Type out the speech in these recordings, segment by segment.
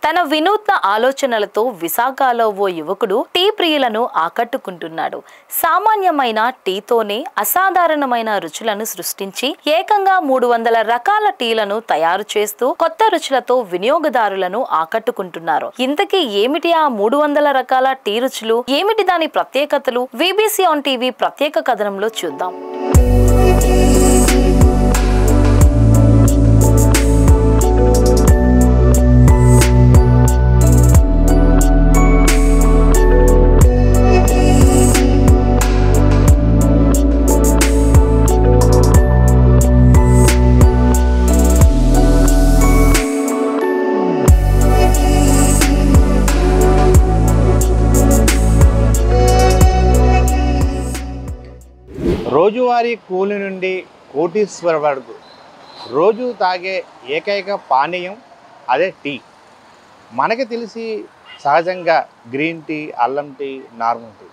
తన వినూత్న ఆలోచనలతో విశాఖలో ఓ యువకుడు టీ ప్రియులను ఆకట్టుకుంటున్నాడు. సామాన్యమైన టీతోనే అసాధారణమైన రుచులను సృష్టించి ఏకంగా 300 రకాల టీలను తయారు చేస్తూ కొత్త రుచులతో వినియోగదారులను ఆకట్టుకుంటున్నారు. ఇంతకీ ఏమిటి ఆ 300 రకాల టీ రుచులు, ఏమిటి దాని ప్రత్యేకతలు? వీబీసీ ఆన్ టీవీ ప్రత్యేక కథనంలో చూద్దాం. రోజువారీ కూలి నుండి కోటీశ్వర వరకు రోజు తాగే ఏకైక పానీయం అదే టీ. మనకి తెలిసి సహజంగా గ్రీన్ టీ, అల్లం టీ, నార్మల్ టీ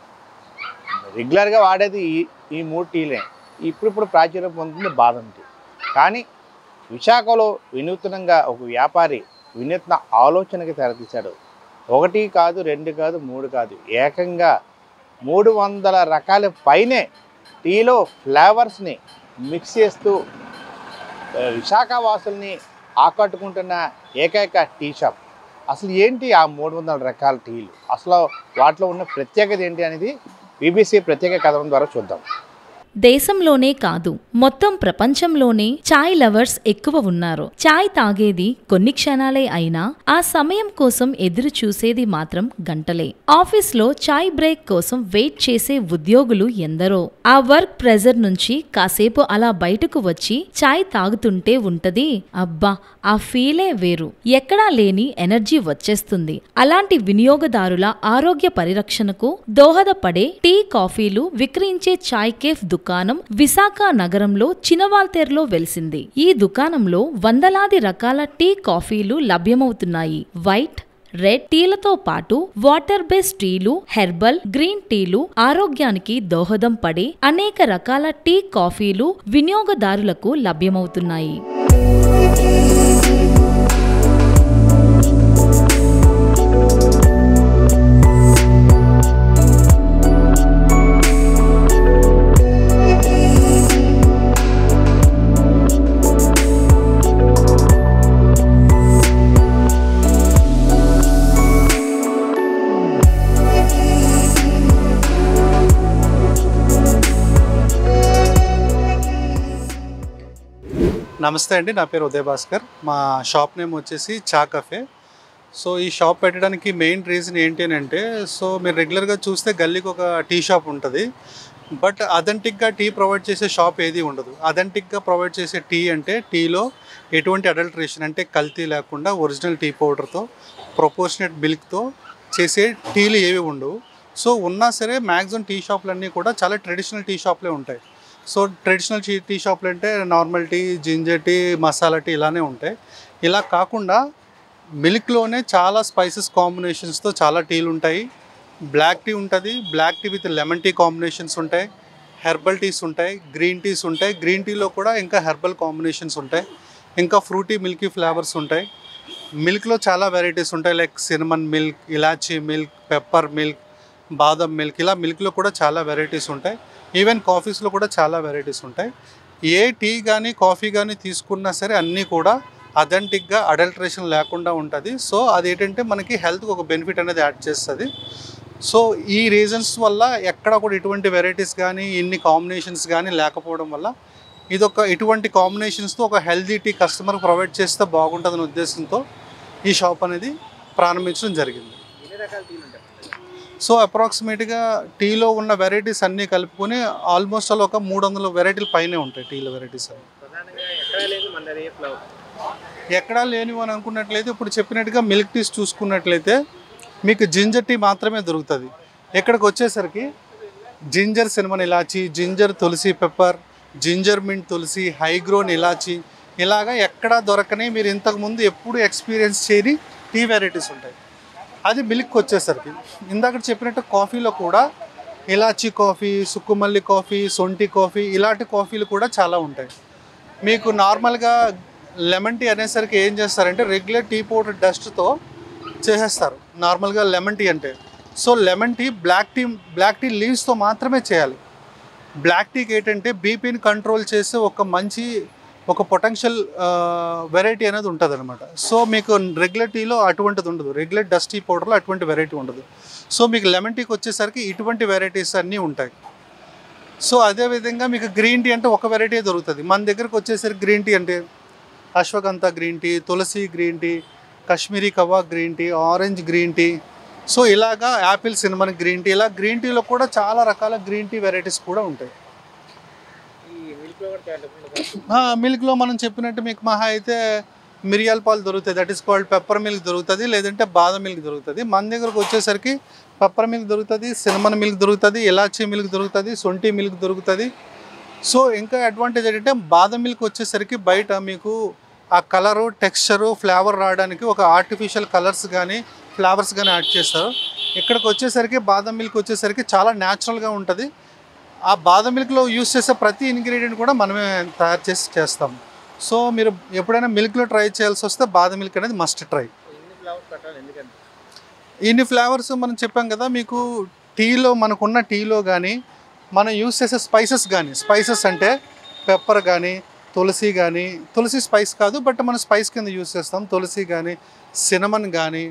రెగ్యులర్గా వాడేది ఈ 3 టీలే. ఇప్పుడు ప్రాచుర్యం పొందుతుంది బాదం టీ. కానీ విశాఖలో వినూత్నంగా ఒక వ్యాపారి వినూత్న ఆలోచనకి తెరతీశాడు. 1 కాదు, 2 కాదు, 3 కాదు, ఏకంగా 300 రకాల పైనే టీలో ఫ్లేవర్స్ని మిక్స్ చేస్తూ విశాఖ వాసుల్ని ఆకట్టుకుంటున్న ఏకైక టీ షాప్. అసలు ఏంటి ఆ 300 రకాల టీలు, అసలు వాటిలో ఉన్న ప్రత్యేకత ఏంటి అనేది బీబీసీ ప్రత్యేక కథనం ద్వారా చూద్దాం. దేశంలోనే కాదు, మొత్తం ప్రపంచంలోనే చాయ్ లవర్స్ ఎక్కువ ఉన్నారు. చాయ్ తాగేది కొన్ని క్షణాలే అయినా ఆ సమయం కోసం ఎదురు చూసేది మాత్రం గంటలే. ఆఫీస్లో చాయ్ బ్రేక్ కోసం వెయిట్ చేసే ఉద్యోగులు ఎందరో. ఆ వర్క్ ప్రెజర్ నుంచి కాసేపు అలా బయటకు వచ్చి చాయ్ తాగుతుంటే ఉంటది, అబ్బా ఆ ఫీలే వేరు, ఎక్కడా లేని ఎనర్జీ వచ్చేస్తుంది. అలాంటి వినియోగదారుల ఆరోగ్య పరిరక్షణకు దోహదపడే టీ, కాఫీలు విక్రయించే చాయ్ కేఫ్ దుకాణం విశాఖ నగరంలో చినవాల్తేరులో వెలిసింది. ఈ దుకాణంలో వందలాది రకాల టీ, కాఫీలు లభ్యమవుతున్నాయి. వైట్, రెడ్ టీలతో పాటు వాటర్ బేస్డ్ టీలు, హెర్బల్, గ్రీన్ టీలు, ఆరోగ్యానికి దోహదం పడే అనేక రకాల టీ, కాఫీలు వినియోగదారులకు లభ్యమవుతున్నాయి. నమస్తే అండి, నా పేరు ఉదయ్ భాస్కర్. మా షాప్ నేమ్ వచ్చేసి చా కఫే. సో ఈ షాప్ పెట్టడానికి మెయిన్ రీజన్ ఏంటి అని అంటే, సో మీరు రెగ్యులర్గా చూస్తే గల్లీకి ఒక టీ షాప్ ఉంటుంది, బట్ అథెంటిక్గా టీ ప్రొవైడ్ చేసే షాప్ ఏది ఉండదు. అథెంటిక్గా ప్రొవైడ్ చేసే టీ అంటే టీలో ఎటువంటి అడల్ట్రేషన్ అంటే కల్తీ లేకుండా ఒరిజినల్ టీ పౌడర్తో, ప్రొపోర్షనేట్ మిల్క్తో చేసే టీలు ఏవి ఉండవు. సో ఉన్నా సరే మ్యాక్సిమం టీ షాపులన్నీ కూడా చాలా ట్రెడిషనల్ టీ షాప్లే ఉంటాయి. సో ట్రెడిషనల్ టీ షాపులు అంటే normal tea, ginger tea, masala tea ఇలానే ఉంటాయి. ఇలా కాకుండా మిల్క్లోనే చాలా స్పైసెస్ కాంబినేషన్స్తో చాలా టీలు ఉంటాయి. బ్లాక్ టీ ఉంటుంది, black tea with lemon tea combinations ఉంటాయి, హెర్బల్ టీస్ ఉంటాయి, గ్రీన్ టీస్ ఉంటాయి. గ్రీన్ టీలో కూడా ఇంకా హెర్బల్ కాంబినేషన్స్ ఉంటాయి, ఇంకా ఫ్రూటీ మిల్కీ ఫ్లేవర్స్ ఉంటాయి. మిల్క్లో చాలా వెరైటీస్ ఉంటాయి, లైక్ సినమన్ మిల్క్, ఇలాచీ మిల్క్, పెప్పర్ మిల్క్, బాదం మిల్క్, ఇలా మిల్క్లో కూడా చాలా వెరైటీస్ ఉంటాయి. ఈవెన్ కాఫీస్లో కూడా చాలా వెరైటీస్ ఉంటాయి. ఏ టీ కానీ కాఫీ కానీ తీసుకున్నా సరే అన్నీ కూడా అథెంటిక్గా అడల్ట్రేషన్ లేకుండా ఉంటుంది. సో అదేంటంటే మనకి హెల్త్కి ఒక బెనిఫిట్ అనేది యాడ్ చేస్తుంది. సో ఈ రీజన్స్ వల్ల ఎక్కడ కూడా ఇటువంటి వెరైటీస్ కానీ ఇన్ని కాంబినేషన్స్ కానీ లేకపోవడం వల్ల ఇటువంటి కాంబినేషన్స్తో ఒక హెల్తీ టీ కస్టమర్కి ప్రొవైడ్ చేస్తే బాగుంటుందనే ఉద్దేశంతో ఈ షాప్ అనేది ప్రారంభించడం జరిగింది. సో అప్రాక్సిమేట్గా టీలో ఉన్న వెరైటీస్ అన్నీ కలుపుకొని ఆల్మోస్ట్ అలా ఒక 300 వెరైటీలు పైనే ఉంటాయి టీలో వెరైటీస్ అన్ని. ఎక్కడా లేనివి అని అనుకున్నట్లయితే ఇప్పుడు చెప్పినట్టుగా మిల్క్ టీస్ చూసుకున్నట్లయితే మీకు జింజర్ టీ మాత్రమే దొరుకుతుంది. ఇక్కడికి వచ్చేసరికి జింజర్ సినమన్ ఇలాచీ, జింజర్ తులసి పెప్పర్, జింజర్ మింట్ తులసి, హైగ్రోన్ ఇలాచీ, ఇలాగా ఎక్కడా దొరకని మీరు ఇంతకుముందు ఎప్పుడు ఎక్స్పీరియన్స్ చేయని టీ వెరైటీస్ ఉంటాయి. అది మిల్క్ వచ్చేసరికి ఇందాక చెప్పినట్టు కాఫీలో కూడా ఇలాచీ కాఫీ, సుక్కుమల్లి కాఫీ, సొంటి కాఫీ, ఇలాంటి కాఫీలు కూడా చాలా ఉంటాయి. మీకు నార్మల్గా లెమన్ టీ అనేసరికి ఏం చేస్తారంటే రెగ్యులర్ టీ పౌడర్ డస్ట్తో చేసేస్తారు నార్మల్గా లెమన్ టీ అంటే. So lemon tea black tea లీవ్స్తో మాత్రమే చేయాలి. బ్లాక్ టీకి ఏంటంటే బీపీని కంట్రోల్ చేసే ఒక పొటెన్షియల్ వెరైటీ అనేది ఉంటుంది అనమాట. సో మీకు రెగ్యులర్ టీలో అటువంటిది ఉండదు, రెగ్యులర్ డస్ట్ టీ పౌడర్లో అటువంటి వెరైటీ ఉండదు. సో మీకు లెమన్ టీకి వచ్చేసరికి ఇటువంటి వెరైటీస్ అన్నీ ఉంటాయి. సో అదేవిధంగా మీకు గ్రీన్ టీ అంటే ఒక వెరైటీ దొరుకుతుంది. మన దగ్గరకు వచ్చేసరికి గ్రీన్ టీ అంటే ashwagandha green tea, tulsi green tea, Kashmiri kahwa green tea, orange green tea, so ఇలాగా యాపిల్ సినమన్ గ్రీన్ టీ, ఇలా గ్రీన్ టీలో కూడా చాలా రకాల గ్రీన్ టీ వెరైటీస్ కూడా ఉంటాయి. మిల్క్లో మనం చెప్పినట్టు మీకు మహా అయితే మిరియాల పాలు దొరుకుతాయి, that is called pepper milk దొరుకుతుంది, లేదంటే బాదం మిల్క్ దొరుకుతుంది. మన దగ్గరకు వచ్చేసరికి పెప్పర్ మిల్క్ దొరుకుతుంది, సినమన్ మిల్క్ దొరుకుతుంది, ఇలాచీ మిల్క్ దొరుకుతుంది, సొంటి మిల్క్ దొరుకుతుంది. సో ఇంకా అడ్వాంటేజ్ ఏంటంటే బాదం మిల్క్ వచ్చేసరికి బయట మీకు ఆ కలరు, టెక్స్చరు, ఫ్లేవర్ రావడానికి ఒక ఆర్టిఫిషియల్ కలర్స్ కానీ ఫ్లేవర్స్ కానీ యాడ్ చేస్తారు. ఇక్కడికి వచ్చేసరికి బాదం మిల్క్ వచ్చేసరికి చాలా న్యాచురల్గా ఉంటుంది. ఆ బాదం మిల్క్లో యూస్ చేసే ప్రతి ఇంగ్రీడియంట్ కూడా మనమే తయారు చేస్తాం. సో మీరు ఎప్పుడైనా మిల్క్లో ట్రై చేయాల్సి వస్తే బాదం మిల్క్ అనేది మస్ట్ ట్రై. ఇన్ని ఫ్లేవర్స్ మనం చెప్పాం కదా, మీకు టీలో మనకున్న టీలో కానీ మనం యూస్ చేసే స్పైసెస్ అంటే పెప్పర్ కానీ, తులసి కానీ, తులసి స్పైస్ కాదు బట్ మనం స్పైస్ కింద యూస్ చేస్తాం, తులసి కానీ, సినమన్ కానీ,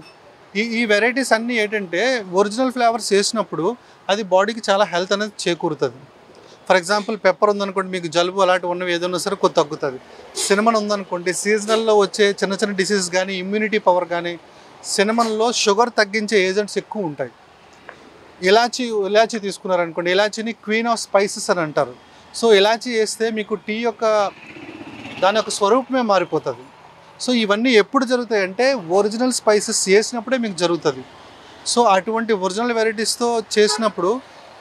ఈ వెరైటీస్ అన్నీ ఏంటంటే ఒరిజినల్ ఫ్లేవర్స్ చేసినప్పుడు అది బాడీకి చాలా హెల్త్ అనేది చేకూరుతుంది. ఫర్ ఎగ్జాంపుల్ పెప్పర్ ఉందనుకోండి, మీకు జలుబు అలాంటివి ఉన్నవి ఏదైనా సరే కొద్ది తగ్గుతుంది. సినమన్ ఉందనుకోండి, సీజనల్లో వచ్చే చిన్న డిసీజ్ కానీ, ఇమ్యూనిటీ పవర్ కానీ, సినమన్లో షుగర్ తగ్గించే ఏజెంట్స్ ఎక్కువ ఉంటాయి. ఇలాచీ తీసుకున్నారనుకోండి, ఇలాచీని క్వీన్ ఆఫ్ స్పైసెస్ అని అంటారు. సో ఇలాచీ వేస్తే మీకు టీ దాని యొక్క స్వరూపమే మారిపోతుంది. సో ఇవన్నీ ఎప్పుడు జరుగుతాయంటే ఒరిజినల్ స్పైసెస్ చేసినప్పుడే మీకు జరుగుతుంది. సో అటువంటి ఒరిజినల్ వెరైటీస్తో చేసినప్పుడు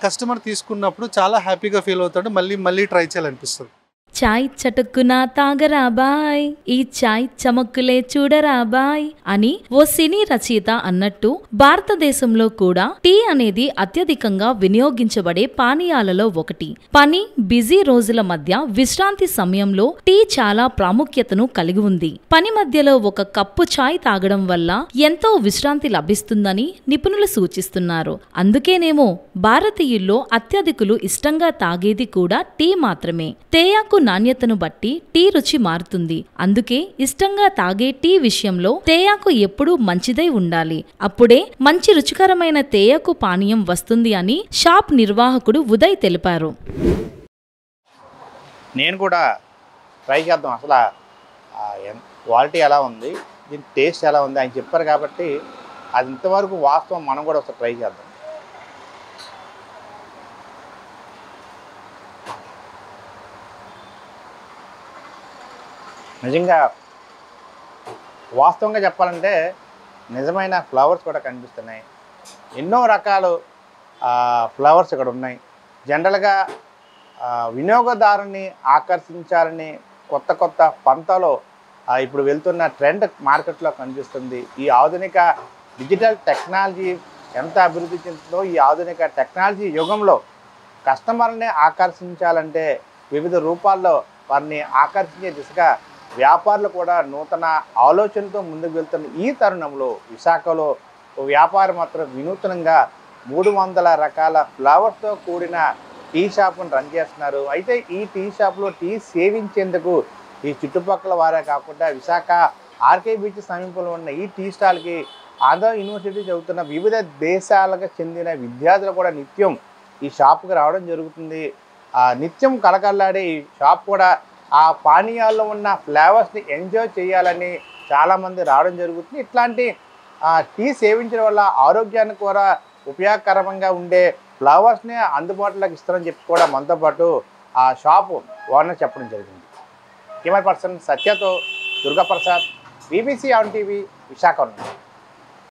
కస్టమర్ తీసుకున్నప్పుడు చాలా హ్యాపీగా ఫీల్ అవుతాడు, మళ్ళీ ట్రై చేయాలనిపిస్తుంది. చాయ్ చటుక్కున తాగరా బాయ్, ఈ చాయ్ చమక్కులే చూడరా బాయ్ అని ఓ సినీ రచయిత అన్నట్టు భారతదేశంలో కూడా టీ అనేది అత్యధికంగా వినియోగించబడే పానీయాలలో ఒకటి. బిజీ రోజుల మధ్య విశ్రాంతి సమయంలో టీ చాలా ప్రాముఖ్యతను కలిగి ఉంది. పని మధ్యలో ఒక కప్పు చాయ్ తాగడం వల్ల ఎంతో విశ్రాంతి లభిస్తుందని నిపుణులు సూచిస్తున్నారు. అందుకేనేమో భారతీయుల్లో అత్యధికులు ఇష్టంగా తాగేది కూడా టీ మాత్రమే. తేయాకు నాణ్యతను బట్టి టీ రుచి మారుతుంది. అందుకే ఇష్టంగా తాగే టీ విషయంలో తేయాకు ఎప్పుడూ మంచిదై ఉండాలి. అప్పుడే మంచి రుచికరమైన తేయాకు పానీయం వస్తుంది అని షాప్ నిర్వాహకుడు ఉదయ్ తెలిపారు. నేను కూడా ట్రై చేద్దాం, అసలు క్వాలిటీ ఎలా ఉంది, దీని టేస్ట్ ఎలా ఉంది అని చెప్పారు కాబట్టి అది ఇంతవరకు వాస్తవం, మనం కూడా ఒకసారి ట్రై చేద్దాం. నిజంగా వాస్తవంగా చెప్పాలంటే నిజమైన ఫ్లవర్స్ కూడా కనిపిస్తున్నాయి. ఎన్నో రకాల ఫ్లవర్స్ ఇక్కడ ఉన్నాయి. జనరల్గా వినియోగదారుని ఆకర్షించాలని కొత్త పంతాలో ఇప్పుడు వెళ్తున్న ట్రెండ్ మార్కెట్లో కనిపిస్తుంది. ఈ ఆధునిక డిజిటల్ టెక్నాలజీ ఎంత అభివృద్ధి చెందుతుందో, ఈ ఆధునిక టెక్నాలజీ యుగంలో కస్టమర్ని ఆకర్షించాలంటే వివిధ రూపాల్లో వారిని ఆకర్షించే దిశగా వ్యాపారులు కూడా నూతన ఆలోచనతో ముందుకు వెళ్తున్న ఈ తరుణంలో విశాఖలో వ్యాపారం మాత్రం వినూత్నంగా 300 రకాల ఫ్లవర్స్తో కూడిన టీ షాప్ను రన్ చేస్తున్నారు. అయితే ఈ టీ షాప్లో టీ సేవించేందుకు ఈ చుట్టుపక్కల వారే కాకుండా విశాఖ ఆర్కే బీచ్ సమీపంలో ఉన్న ఈ టీ స్టాల్కి ఆంధ్ర యూనివర్సిటీ చదువుతున్న వివిధ దేశాలకు చెందిన విద్యార్థులు కూడా నిత్యం ఈ షాప్కి రావడం జరుగుతుంది. నిత్యం కలకల్లాడే ఈ షాప్ కూడా ఆ పానీయాల్లో ఉన్న ఫ్లేవర్స్ని ఎంజాయ్ చేయాలని చాలామంది రావడం జరుగుతుంది. ఇట్లాంటి టీ సేవించడం వల్ల ఆరోగ్యానికి కూడా ఉపయోగకరంగా ఉండే ఫ్లవర్స్ని అందుబాటులోకి ఇస్తారని చెప్పి కూడా మనతో పాటు ఆ షాపు ఓనర్ చెప్పడం జరిగింది. కెమెరా పర్సన్ సత్యతో Durgaprasad, BBC on TV, Visakhapatnam.